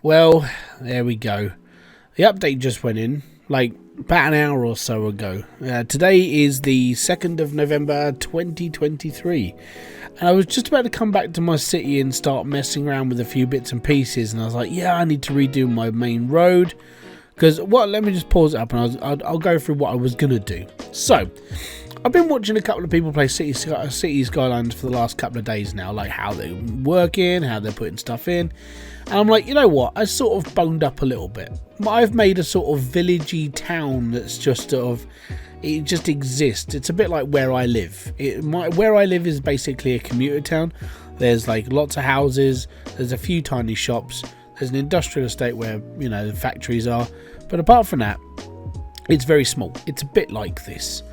Well, there we go. The update just went in, like about an hour or so ago. Today is the 2nd of November 2023. And I was just about to come back to my city and start messing around with a few bits and pieces. And I was like, yeah, I need to redo my main road. Because, let me just pause it up and I'll go through what I was going to do. So, I've been watching a couple of people play City Skylines for the last couple of days now. Like how they're working, how they're putting stuff in. And I'm like, you know what? I sort of boned up a little bit. I've made a sort of villagey town that's just sort of, it just exists. It's a bit like where I live. Where I live is basically a commuter town. There's like lots of houses. There's a few tiny shops. There's an industrial estate where, you know, the factories are. But apart from that, it's very small. It's a bit like this.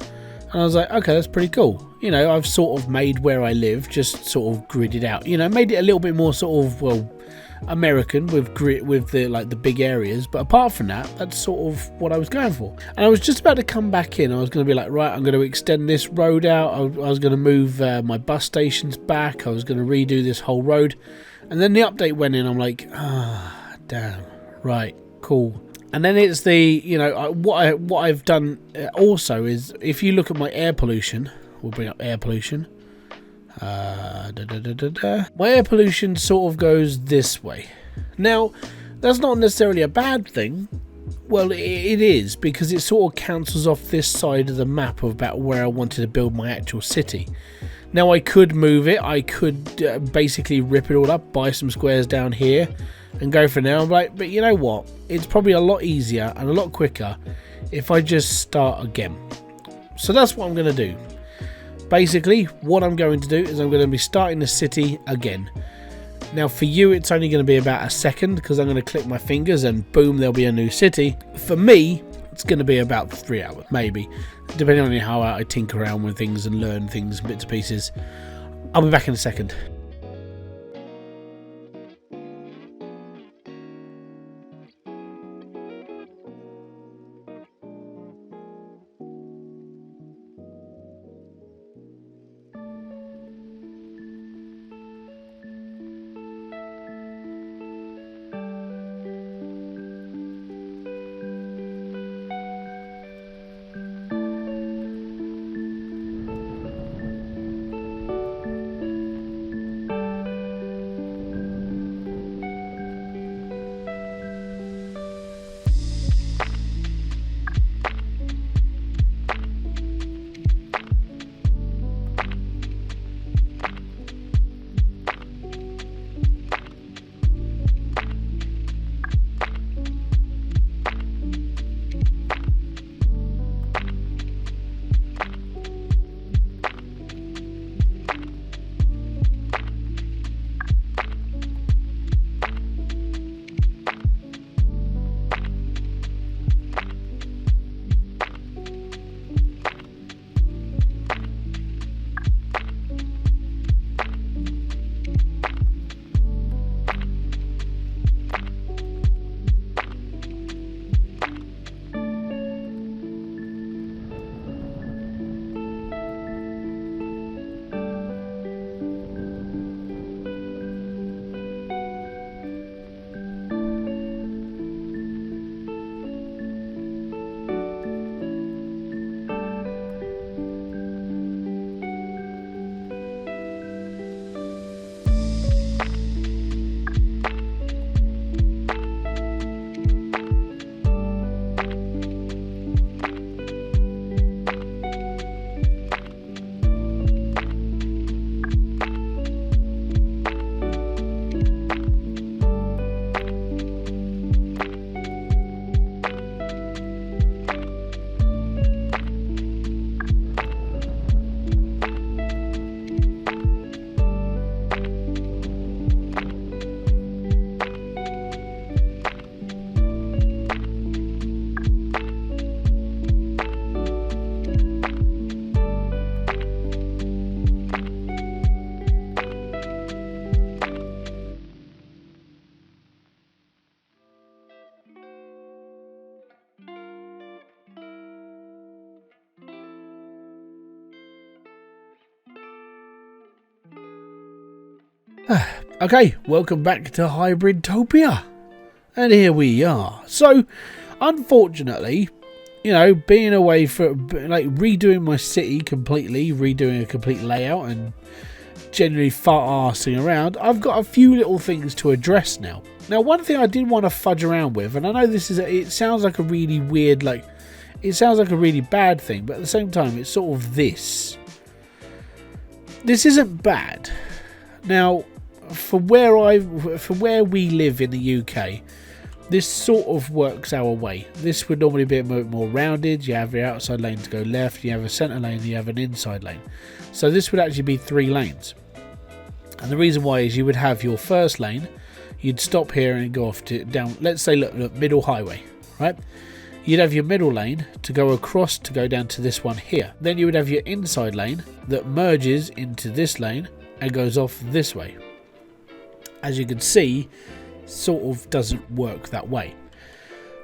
And I was like, okay, that's pretty cool. You know, I've sort of made where I live, just sort of gridded out. You know, made it a little bit more sort of, well, American with the big areas, but apart from that, that's sort of what I was going for. And I was just about to come back in. I was going to be like, right, I'm going to extend this road out. I was going to move my bus stations back. I was going to redo this whole road, and then the update went in. I'm like, damn, right, cool. And then it's the, you know, what I've done also is, if you look at my air pollution, we'll bring up air pollution. My air pollution sort of goes this way. Now, that's not necessarily a bad thing. Well, it is, because it sort of cancels off this side of the map of about where I wanted to build my actual city. Now, I could move it. I could basically rip it all up, buy some squares down here, and go for now. But you know what? It's probably a lot easier and a lot quicker if I just start again. So that's what I'm going to do. Basically, what I'm going to do is I'm going to be starting the city again. Now, for you, it's only going to be about a second, because I'm going to click my fingers and boom, there'll be a new city. For me, it's going to be about 3 hours, maybe, depending on how I tinker around with things and learn things and bits and pieces. I'll be back in a second. Okay, welcome back to Hybridtopia. And here we are. So, unfortunately, you know, being away for, like, redoing my city completely, redoing a complete layout and generally fart-arsing around, I've got a few little things to address now. Now, one thing I did want to fudge around with, and I know this is, it sounds like a really weird, like, it sounds like a really bad thing, but at the same time, it's sort of this. This isn't bad. Now, for where we live in the UK, this sort of works our way. This would normally be a bit more rounded. You have your outside lane to go left, you have a centre lane, you have an inside lane. So this would actually be 3 lanes. And the reason why is you would have your first lane, you'd stop here and go off to down, let's say, look, middle highway, right? You'd have your middle lane to go across to go down to this one here. Then you would have your inside lane that merges into this lane and goes off this way. As you can see, sort of doesn't work that way.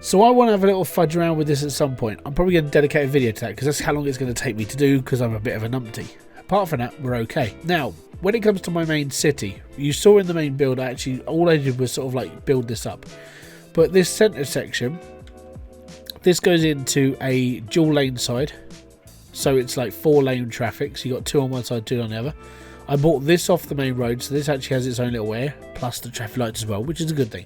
So I want to have a little fudge around with this at some point. I'm probably going to dedicate a video to that because that's how long it's going to take me to do, because I'm a bit of a numpty. Apart from that, we're okay. Now, when it comes to my main city, you saw in the main build, actually all I did was sort of like build this up. But this centre section, this goes into a dual lane side. So it's like 4 lane traffic. So you got 2 on one side, 2 on the other. I bought this off the main road, so this actually has its own little area, plus the traffic lights as well, which is a good thing.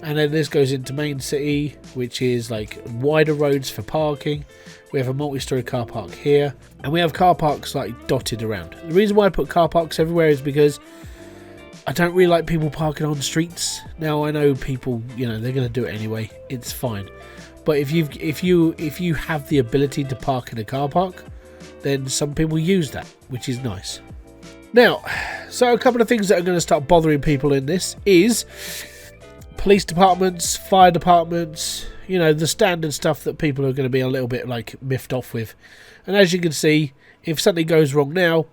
And then this goes into main city, which is like wider roads for parking. We have a multi-storey car park here, and we have car parks like dotted around. The reason why I put car parks everywhere is because I don't really like people parking on streets. Now I know people, you know, they're going to do it anyway. It's fine. But if you have the ability to park in a car park, then some people use that, which is nice. Now, so a couple of things that are going to start bothering people in this is police departments, fire departments, you know, the standard stuff that people are going to be a little bit like miffed off with. And as you can see, if something goes wrong now,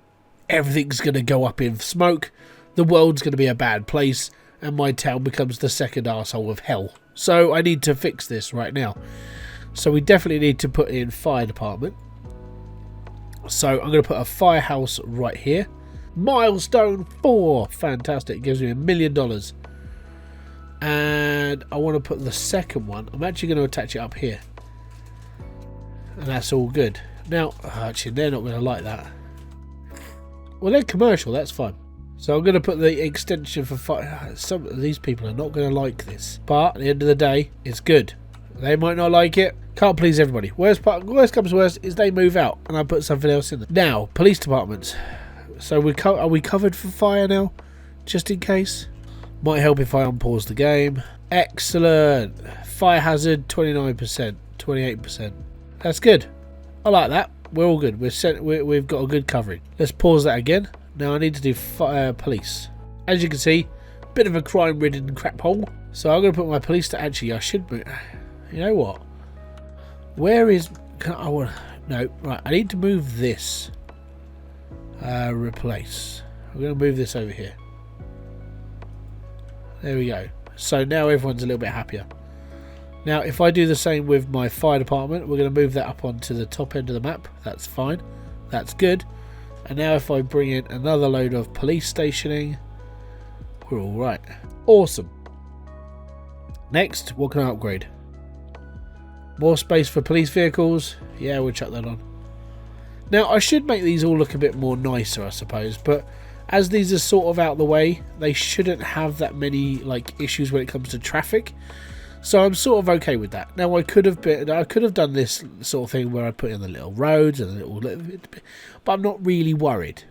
everything's going to go up in smoke, the world's going to be a bad place, and my town becomes the second arsehole of hell. So I need to fix this right now. So we definitely need to put in fire department. So I'm going to put a firehouse right here. Milestone 4. Fantastic. Gives me $1 million. And I want to put the second one. I'm actually going to attach it up here. And that's all good. Now, actually, they're not going to like that. Well, they're commercial. That's fine. So I'm going to put the extension for fire. Some of these people are not going to like this. But at the end of the day, it's good. They might not like it. Can't please everybody. Worst comes to worst is they move out. And I put something else in there. Now, police departments. So are we covered for fire now? Just in case. Might help if I unpause the game. Excellent. Fire hazard 29%, 28%. That's good. I like that. We're all good. We've got a good covering. Let's pause that again. Now I need to do police. As you can see, bit of a crime-ridden crap hole. So I'm going to put my police to actually. I should. You know what? Where is? No. Right. I need to move this. Replace. I'm going to move this over here. There we go. So now everyone's a little bit happier. Now if I do the same with my fire department, we're going to move that up onto the top end of the map. That's fine. That's good. And now if I bring in another load of police stationing, we're all right. Awesome. Next, what can I upgrade? More space for police vehicles. Yeah, we'll chuck that on. Now I should make these all look a bit more nicer, I suppose, but as these are sort of out the way, they shouldn't have that many like issues when it comes to traffic. So I'm sort of okay with that. Now I could have done this sort of thing where I put in the little roads and the little, but I'm not really worried.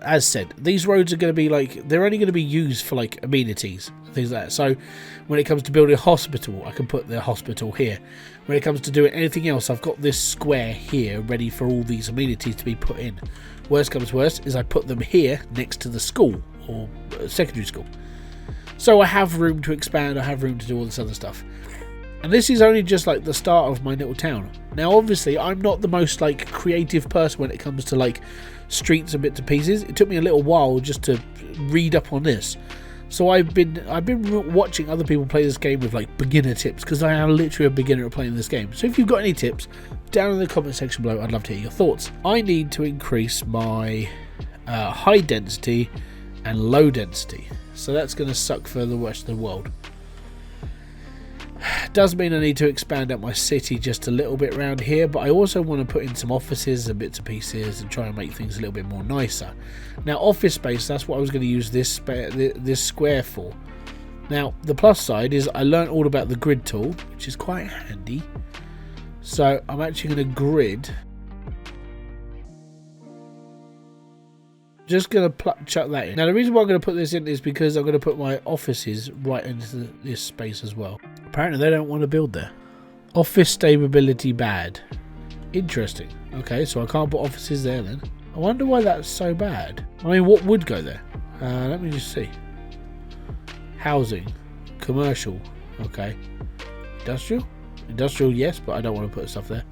As said, these roads are going to be like, they're only going to be used for like amenities, things like that. So when it comes to building a hospital, I can put the hospital here. When it comes to doing anything else, I've got this square here ready for all these amenities to be put in. Worst comes to worst is I put them here next to the school or secondary school. So I have room to expand, I have room to do all this other stuff. And this is only just like the start of my little town. Now obviously I'm not the most like creative person when it comes to like streets and bits and pieces. It took me a little while just to read up on this. So I've been watching other people play this game with like beginner tips, because I am literally a beginner at playing this game. So if you've got any tips, down in the comment section below, I'd love to hear your thoughts. I need to increase my high density and low density. So that's going to suck for the rest of the world. Does mean I need to expand out my city just a little bit around here, but I also want to put in some offices and bits and pieces and try and make things a little bit more nicer. Now, office space, that's what I was going to use this square for. Now, the plus side is I learned all about the grid tool, which is quite handy. So I'm actually going to grid. Just going to chuck that in. Now, the reason why I'm going to put this in is because I'm going to put my offices right into this space as well. Apparently, they don't want to build there. Office stability bad. Interesting. Okay, so I can't put offices there then. I wonder why that's so bad. I mean, what would go there? Let me just see. Housing. Commercial. Okay. Industrial? Industrial, yes, but I don't want to put stuff there.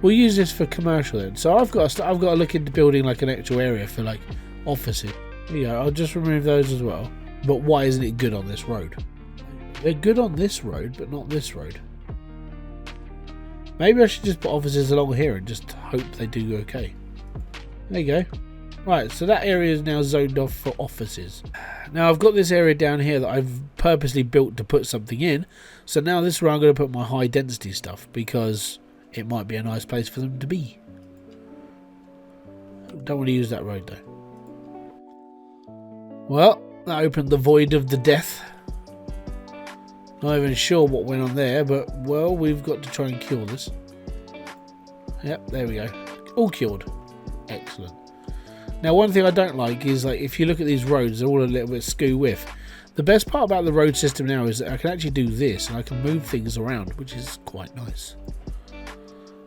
We'll use this for commercial then. So I've got to look into building like an actual area for like offices. There you go. I'll just remove those as well. But why isn't it good on this road? They're good on this road, but not this road. Maybe I should just put offices along here and just hope they do okay. There you go. Right, so that area is now zoned off for offices. Now I've got this area down here that I've purposely built to put something in. So now this is where I'm going to put my high density stuff, because it might be a nice place for them to be. Don't want to use that road though. Well, that opened the void of the death. Not even sure what went on there, but well, we've got to try and cure this. Yep, there we go. All cured. Excellent. Now, one thing I don't like is, like, if you look at these roads, they're all a little bit skew with. The best part about the road system now is that I can actually do this and I can move things around, which is quite nice.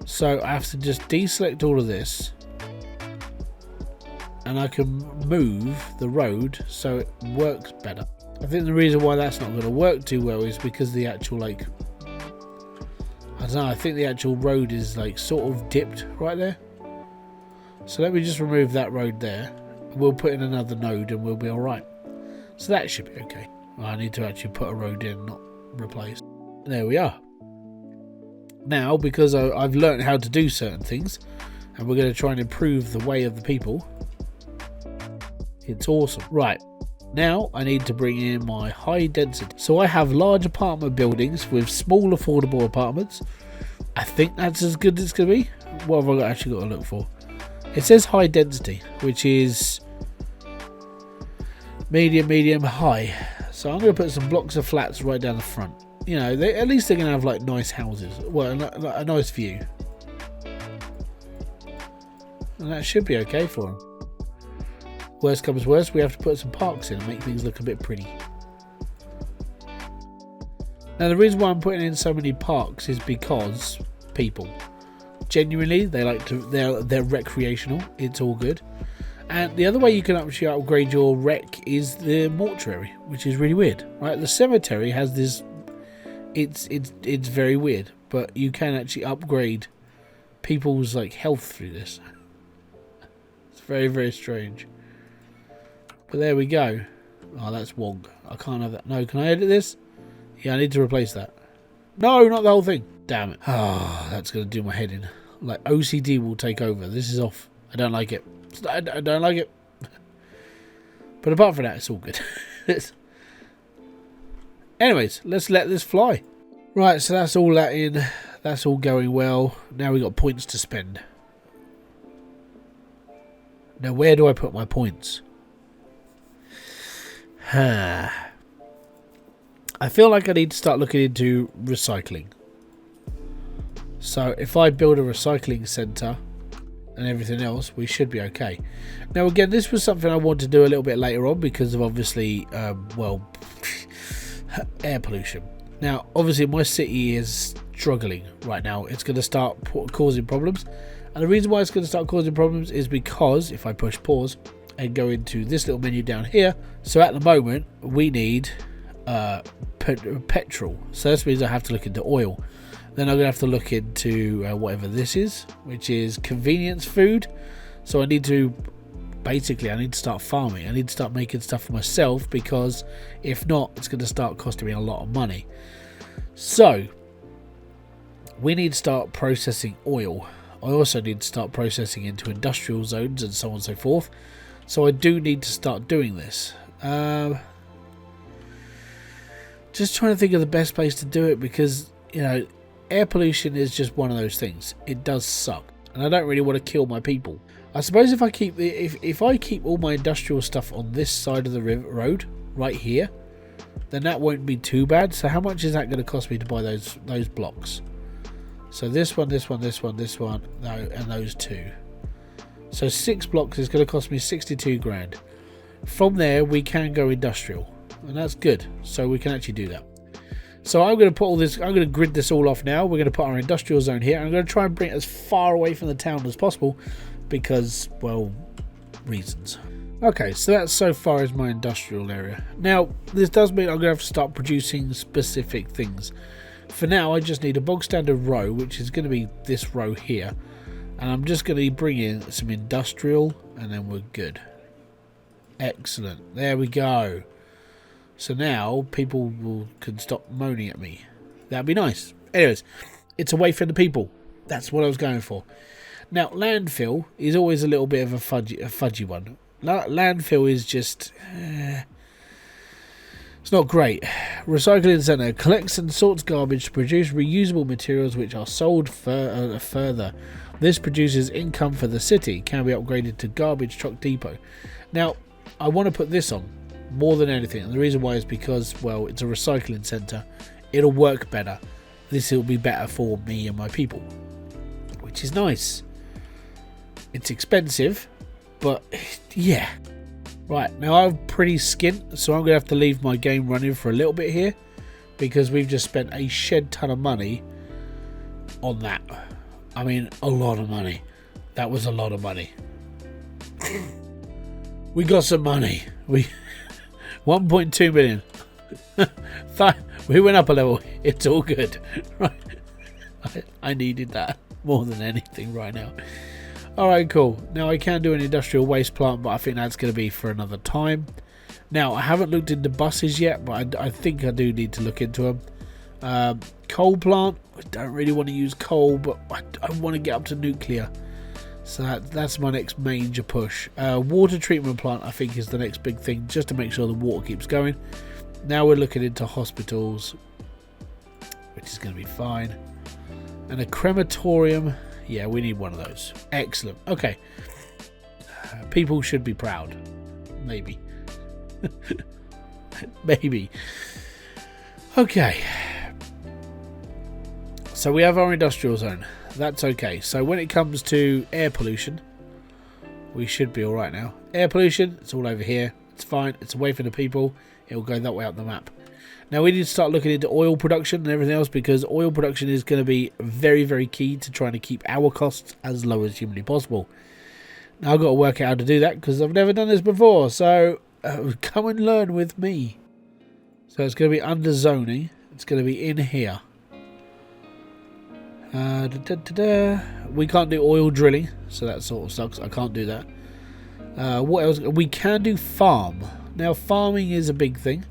So I have to just deselect all of this and I can move the road so it works better. I think the reason why that's not going to work too well is because the actual, like, I don't know, I think the actual road is like sort of dipped right there. So let me just remove that road there. We'll put in another node and we'll be alright. So that should be okay. I need to actually put a road in, not replace. There we are. Now, because I've learned how to do certain things, and we're going to try and improve the way of the people, it's awesome. Right, now I need to bring in my high density. So I have large apartment buildings with small affordable apartments. I think that's as good as it's going to be. What have I actually got to look for? It says high density, which is medium, high. So I'm going to put some blocks of flats right down the front. You know, at least they're going to have like nice houses. Well, a nice view. And that should be okay for them. Worst comes worst, we have to put some parks in and make things look a bit pretty. Now, the reason why I'm putting in so many parks is because people. Genuinely, they like to. They're recreational. It's all good. And the other way you can actually upgrade your rec is the mortuary, which is really weird, right? The cemetery has this. It's very weird, but you can actually upgrade people's like health through this. It's very, very strange. But there we go. Oh, that's wog. I can't have that. No, can I edit this? Yeah, I need to replace that. No, not the whole thing. Damn it. Oh, that's going to do my head in. Like, OCD will take over. This is off. I don't like it. I don't like it. But apart from that, it's all good. Anyways, let's let this fly. Right, so that's all that in. That's all going well. Now we've got points to spend. Now, where do I put my points? I feel like I need to start looking into recycling. So if I build a recycling centre and everything else, we should be okay. Now again, this was something I want to do a little bit later on because of obviously, well, air pollution. Now obviously my city is struggling right now. It's going to start causing problems. And the reason why it's going to start causing problems is because if I push pause and go into this little menu down here, so at the moment we need petrol. So this means I have to look into oil. Then I'm going to have to look into whatever this is, which is convenience food. So I need to start farming. I need to start making stuff for myself, because if not, it's going to start costing me a lot of money. So we need to start processing oil. I also need to start processing into industrial zones and so on and so forth. So I do need to start doing this. Just trying to think of the best place to do it, because, you know, air pollution is just one of those things. It does suck, and I don't really want to kill my people. I suppose if I keep if I keep all my industrial stuff on this side of the road right here, then that won't be too bad. So how much is that going to cost me to buy those blocks? So this one, this one, this one, this one, no, and those two. So 6 blocks is going to cost me 62 grand. From there we can go industrial, and that's good. So we can actually do that. So I'm going to put all this, I'm going to grid this all off now. We're going to put our industrial zone here. I'm going to try and bring it as far away from the town as possible because, well, reasons. Okay, so that's so far as my industrial area. Now, this does mean I'm going to have to start producing specific things. For now, I just need a bog standard row, which is going to be this row here. And I'm just going to bring in some industrial, and then we're good. Excellent. There we go. So now people can stop moaning at me. That'd be nice. Anyways, it's away from the people. That's what I was going for. Now, landfill is always a little bit of a fudgy one. Landfill is just... it's not great. Recycling centre collects and sorts garbage to produce reusable materials which are sold further. This produces income for the city. Can be upgraded to garbage truck depot. Now, I want to put this on more than anything, and the reason why is because, well, it's a recycling centre. It'll work better. This will be better for me and my people, which is nice. It's expensive, but yeah. Right, now I'm pretty skint, so I'm going to have to leave my game running for a little bit here, because we've just spent a shed ton of money on that. I mean, a lot of money. That was a lot of money. We got some money. 1.2 million. We went up a level. It's all good. Right. I needed that more than anything right now. Alright, cool. Now I can do an industrial waste plant, but I think that's going to be for another time. Now, I haven't looked into buses yet, but I think I do need to look into them. Coal plant. I don't really want to use coal, but I want to get up to nuclear. So that's my next major push. Water treatment plant, I think, is the next big thing, just to make sure the water keeps going. Now we're looking into hospitals, which is going to be fine. And a crematorium. Yeah, we need one of those. Excellent. Okay. People should be proud. Maybe. Maybe. Okay. So we have our industrial zone. That's okay. So when it comes to air pollution, we should be alright now. Air pollution, it's all over here. It's fine. It's away from the people. It will go that way up the map. Now we need to start looking into oil production and everything else, because oil production is going to be very, very key to trying to keep our costs as low as humanly possible. Now I've got to work out how to do that, because I've never done this before. So come and learn with me. So it's going to be under zoning. It's going to be in here. We can't do oil drilling, so that sort of sucks. I can't do that. What else? We can do farm. Now farming is a big thing,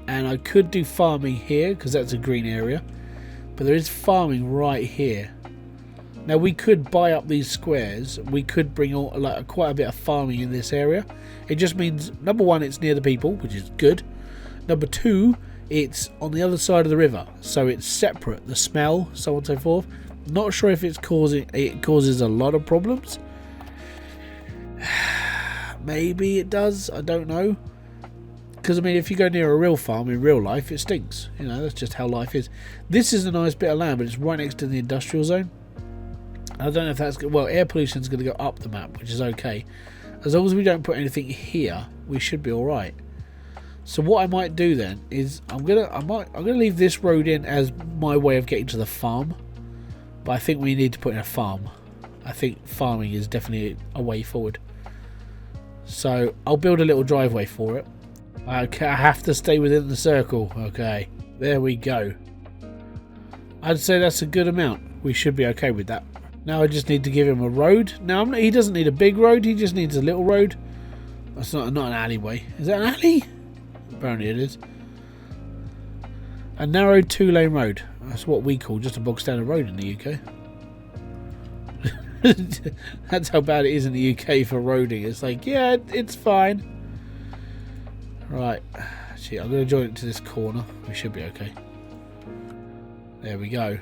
and I could do farming here because that's a green area, but there is farming right here. Now we could buy up these squares. We could bring all, quite a bit of farming in this area. It just means, number one, it's near the people, which is good. Number two, it's on the other side of the river, so it's separate. The smell, so on and so forth. Not sure if it causes a lot of problems. Maybe it does. I don't know. Because I mean, if you go near a real farm in real life, it stinks. You know, that's just how life is. This is a nice bit of land, but it's right next to the industrial zone. I don't know if that's good. Well, air pollution is going to go up the map, which is okay. As long as we don't put anything here, we should be all right. So what I might do then is I'm gonna leave this road in as my way of getting to the farm, but I think we need to put in a farm. I think farming is definitely a way forward. So I'll build a little driveway for it. I have to stay within the circle. Okay, there we go. I'd say that's a good amount. We should be okay with that. Now I just need to give him a road. Now he doesn't need a big road. He just needs a little road. That's not an alleyway. Is that an alley? Apparently it is. A narrow 2-lane road. That's what we call just a bog standard road in the UK. That's how bad it is in the UK for roading. It's like, yeah, it's fine. Right. Actually, I'm going to join it to this corner. We should be okay. There we go.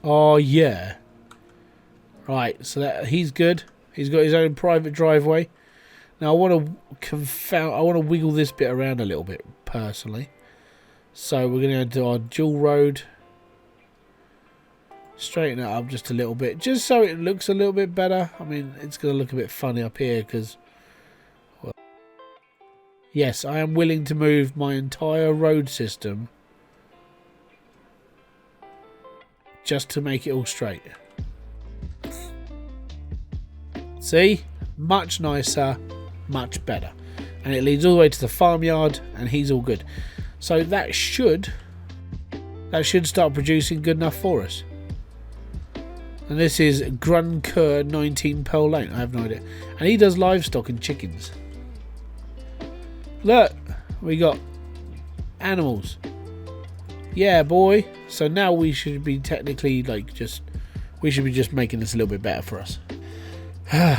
Oh, yeah. Right, so that he's good. He's got his own private driveway. Now, I want to wiggle this bit around a little bit, personally. So, we're going to do our dual road. Straighten it up just a little bit, just so it looks a little bit better. I mean, it's going to look a bit funny up here because, well, yes, I am willing to move my entire road system just to make it all straight. See? Much nicer, much better. And it leads all the way to the farmyard, and he's all good. So that should start producing good enough for us. And this is Grunker 19 Pearl Lane. I have no idea. And he does livestock and chickens. Look, we got animals. Yeah, boy. So now we should be technically we should be just making this a little bit better for us.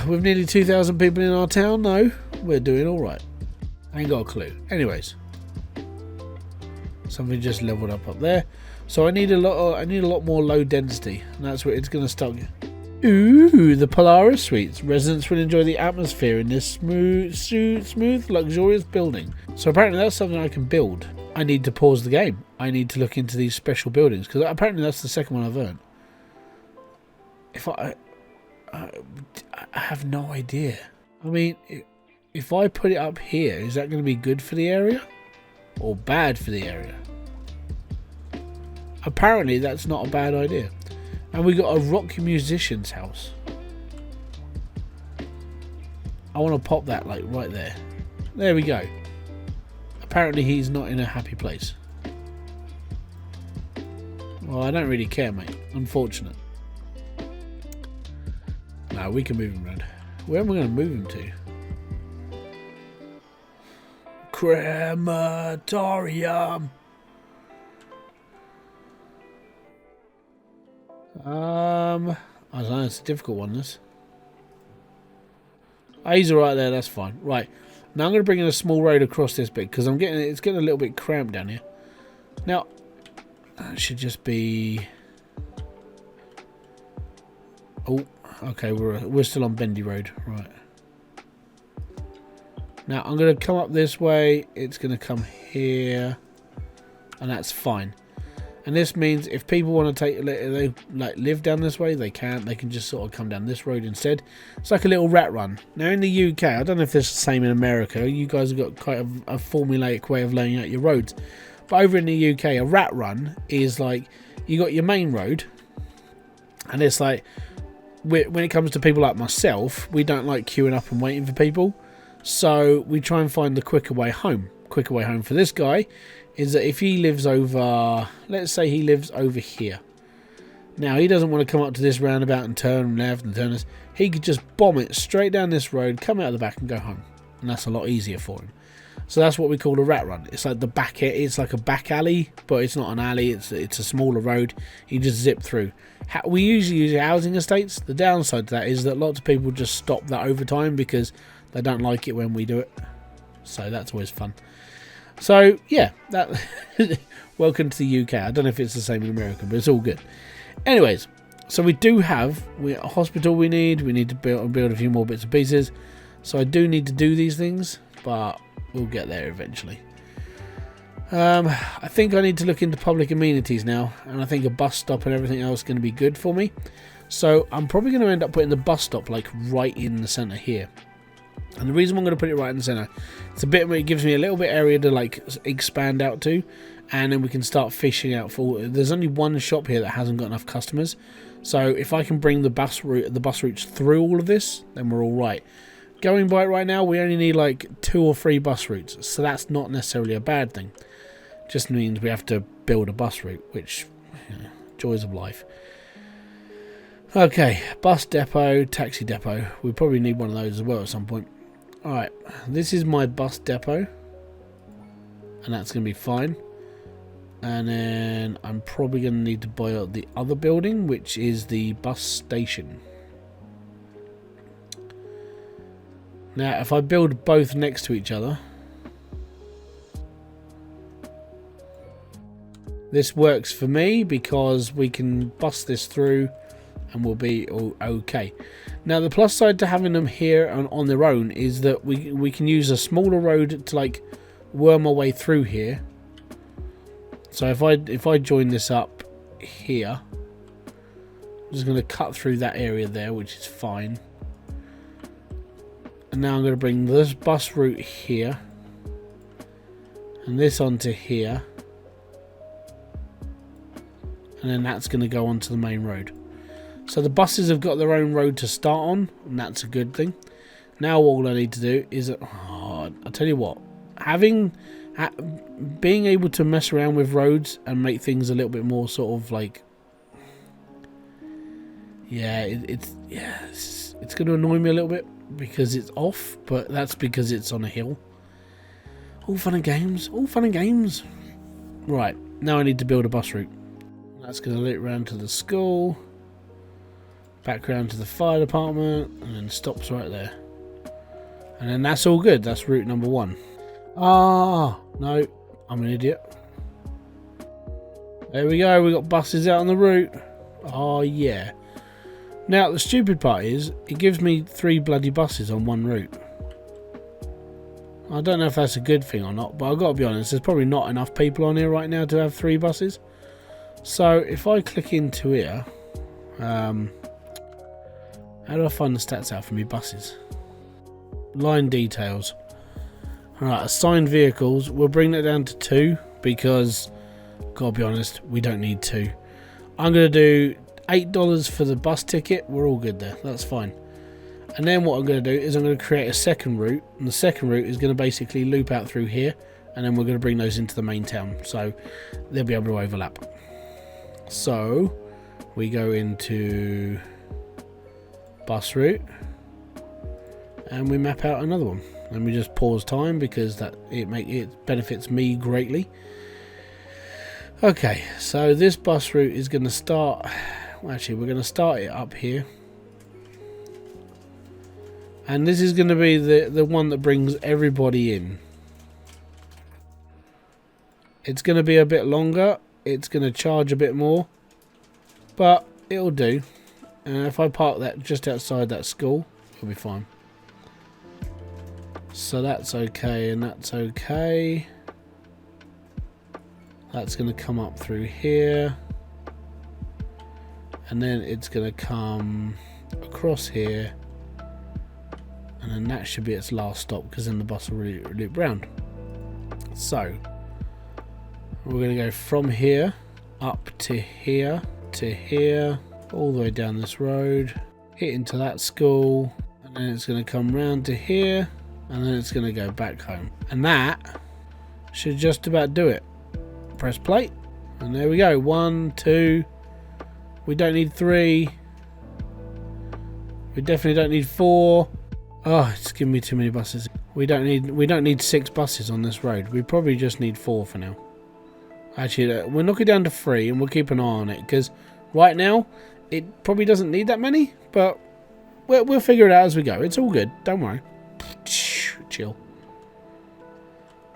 With nearly 2,000 people in our town, though, we're doing all right. I ain't got a clue. Anyways, something just leveled up there. So I need a lot more low density, and that's where it's going to start. Ooh, the Polaris Suites. Residents will enjoy the atmosphere in this smooth, luxurious building. So apparently that's something I can build. I need to pause the game. I need to look into these special buildings, because apparently that's the second one I've earned. I have no idea. I mean, if I put it up here, is that going to be good for the area or bad for the area? Apparently that's not a bad idea. And we got a rock musician's house. I want to pop that right there. There we go. Apparently he's not in a happy place. Well, I don't really care, mate. Unfortunate. No, we can move him around. Where am I going to move him to? Crematorium. I don't know, it's a difficult one, this. Oh, he's alright there, that's fine. Right. Now I'm going to bring in a small road across this bit, because it's getting a little bit cramped down here. Now, that should just be... Oh, okay, we're still on Bendy Road. Right. Now, I'm going to come up this way. It's going to come here. And that's fine. And this means if people want to live down this way, they can. They can just sort of come down this road instead. It's like a little rat run. Now in the UK, I don't know if it's the same in America. You guys have got quite a formulaic way of laying out your roads. But over in the UK, a rat run is like you got your main road, and it's like when it comes to people like myself, we don't like queuing up and waiting for people. So we try and find the quicker way home. Quicker way home for this guy is that if he lives over, let's say he lives over here. Now he doesn't want to come up to this roundabout and turn left and turn this. He could just bomb it straight down this road, come out of the back and go home. And that's a lot easier for him. So that's what we call a rat run. It's like it's like a back alley, but it's not an alley. It's a smaller road. You just zip through. We usually use housing estates. The downside to that is that lots of people just stop that over time because they don't like it when we do it. So that's always fun. So yeah, that welcome to the UK. I don't know if it's the same in America, but it's all good. Anyways, so we do have a hospital we need to build a few more bits and pieces. So I do need to do these things, but we'll get there eventually. I think I need to look into public amenities now, and I think a bus stop and everything else is going to be good for me. So I'm probably going to end up putting the bus stop right in the centre here. And the reason I'm going to put it right in the centre, it gives me a little bit area to expand out to, and then we can start fishing out for. There's only one shop here that hasn't got enough customers, so if I can bring the bus routes through all of this, then we're all right. Going by it right now, we only need 2 or 3 bus routes, so that's not necessarily a bad thing. Just means we have to build a bus route, which joys of life. Okay, bus depot, taxi depot. We probably need one of those as well at some point. Alright, this is my bus depot, and that's going to be fine. And then I'm probably going to need to buy out the other building, which is the bus station. Now, if I build both next to each other, this works for me because we can bust this through and we'll be all okay. Now, the plus side to having them here on their own is that we can use a smaller road to like worm our way through here. So if I join this up here, I'm just going to cut through that area there, which is fine. And now I'm going to bring this bus route here and this onto here, and then that's going to go onto the main road. So the buses have got their own road to start on, and that's a good thing. Now all I need to do is, I'll tell you what, being able to mess around with roads and make things a little bit more sort of like, yeah, it's going to annoy me a little bit because it's off, but that's because it's on a hill. All fun and games, all fun and games. Right, now I need to build a bus route. That's going to loop round to the school, back round to the fire department, and then stops right there. And then that's all good. That's route number 1. Ah, no, I'm an idiot. There we go. We got buses out on the route. Oh yeah. Now the stupid part is it gives me 3 bloody buses on one route. I don't know if that's a good thing or not, but I've got to be honest, there's probably not enough people on here right now to have 3 buses. So if I click into here, how do I find the stats out for me buses? Line details. Alright, assigned vehicles, we'll bring that down to 2 because, gotta be honest, we don't need 2. I'm going to do $8 for the bus ticket. We're all good there, that's fine. And then what I'm going to do is I'm going to create a second route, and the second route is going to basically loop out through here, and then we're going to bring those into the main town, so they'll be able to overlap. So we go into bus route and we map out another one, and we just pause time because it benefits me greatly. Okay, so this bus route is going to start, well, actually we're going to start it up here, and this is going to be the one that brings everybody in. It's going to be a bit longer, it's going to charge a bit more, but it'll do. And if I park that just outside that school, it'll be fine. So that's okay, and that's okay. That's going to come up through here, and then it's going to come across here, and then that should be its last stop because then the bus will loop round. So we're going to go from here up to here to here, all the way down this road, hit into that school, and then it's going to come round to here, and then it's going to go back home. And that should just about do it. Press play, and there we go. 1, 2. We don't need 3. We definitely don't need 4. Oh, it's giving me too many buses. We don't need 6 buses on this road. We probably just need 4 for now. Actually, we'll knock it down to 3 and we'll keep an eye on it, because right now it probably doesn't need that many, but we'll figure it out as we go. It's all good, don't worry. Chill.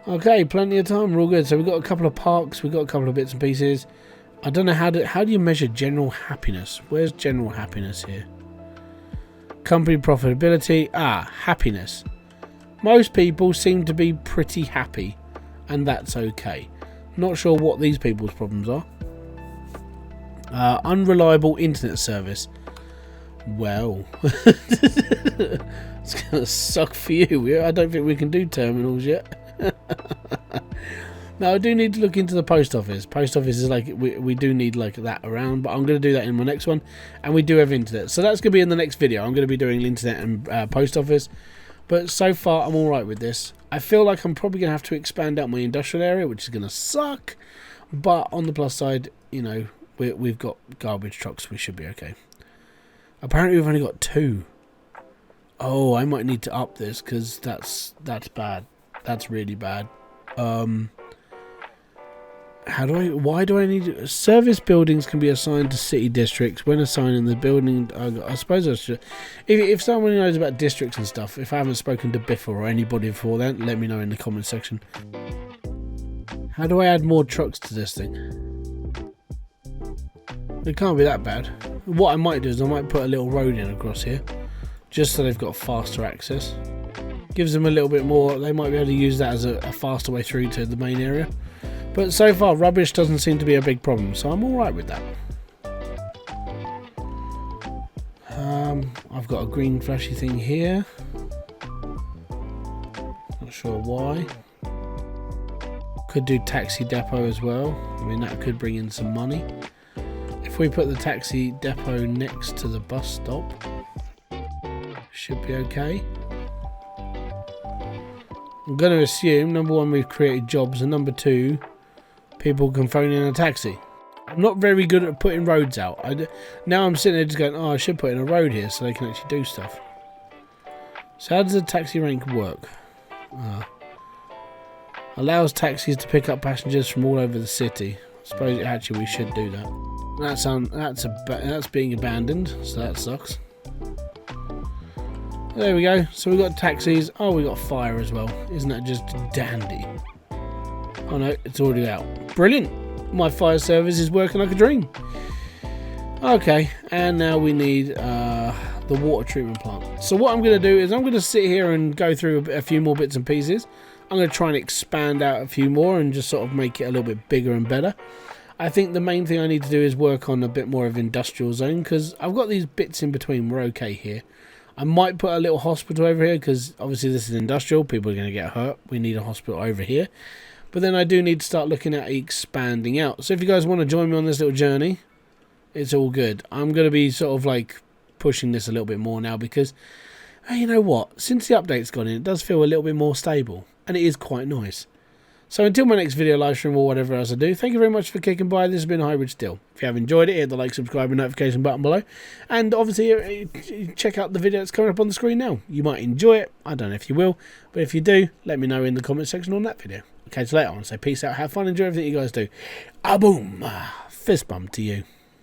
Okay, plenty of time, we're all good. So we've got a couple of parks, we've got a couple of bits and pieces. I don't know how do you measure general happiness? Where's general happiness here? Company profitability. Ah, happiness. Most people seem to be pretty happy, and that's okay. Not sure what these people's problems are. Unreliable internet service. Well, it's gonna suck for you. I don't think we can do terminals yet. No, I do need to look into the post office. Post office is like, we do need like that around, but I'm going to do that in my next one. And we do have internet, so that's going to be in the next video. I'm going to be doing internet and post office, but so far I'm alright with this. I feel like I'm probably going to have to expand out my industrial area, which is going to suck, but on the plus side, you know, we've got garbage trucks, we should be okay. Apparently we've only got 2. Oh, I might need to up this, because that's bad. That's really bad. Why do I need service buildings can be assigned to city districts when assigning the building? I suppose I should. If someone knows about districts and stuff, if I haven't spoken to Biff or anybody before then, let me know in the comment section. How do I add more trucks to this thing? It can't be that bad. What I might do is I might put a little road in across here, just so they've got faster access. Gives them a little bit more. They might be able to use that as a faster way through to the main area. But so far, rubbish doesn't seem to be a big problem, so I'm alright with that. I've got a green flashy thing here. Not sure why. Could do taxi depot as well. I mean, that could bring in some money. If we put the taxi depot next to the bus stop, should be okay. I'm going to assume, number one, we've created jobs, and number two, people can phone in a taxi. I'm not very good at putting roads out. Now I'm sitting there just going, oh, I should put in a road here so they can actually do stuff. So how does the taxi rank work? Allows taxis to pick up passengers from all over the city. I suppose actually we should do that. That's being abandoned, so that sucks. There we go. So we've got taxis. Oh, we got fire as well. Isn't that just dandy? Oh no, it's already out. Brilliant. My fire service is working like a dream. Okay, and now we need the water treatment plant. So what I'm going to do is I'm going to sit here and go through a few more bits and pieces. I'm going to try and expand out a few more and just sort of make it a little bit bigger and better. I think the main thing I need to do is work on a bit more of industrial zone, because I've got these bits in between. We're okay here. I might put a little hospital over here, because obviously this is industrial. People are going to get hurt. We need a hospital over here. But then I do need to start looking at expanding out. So if you guys want to join me on this little journey, it's all good. I'm going to be sort of like pushing this a little bit more now, because hey, you know what? Since the update's gone in, it does feel a little bit more stable. And it is quite nice. So until my next video live stream or whatever else I do, thank you very much for kicking by. This has been Hybridsteel. If you have enjoyed it, hit the like, subscribe and notification button below. And obviously check out the video that's coming up on the screen now. You might enjoy it. I don't know if you will. But if you do, let me know in the comment section on that video. Okay, so later on, say peace out, have fun, enjoy everything you guys do. Ah, boom. Fist bump to you.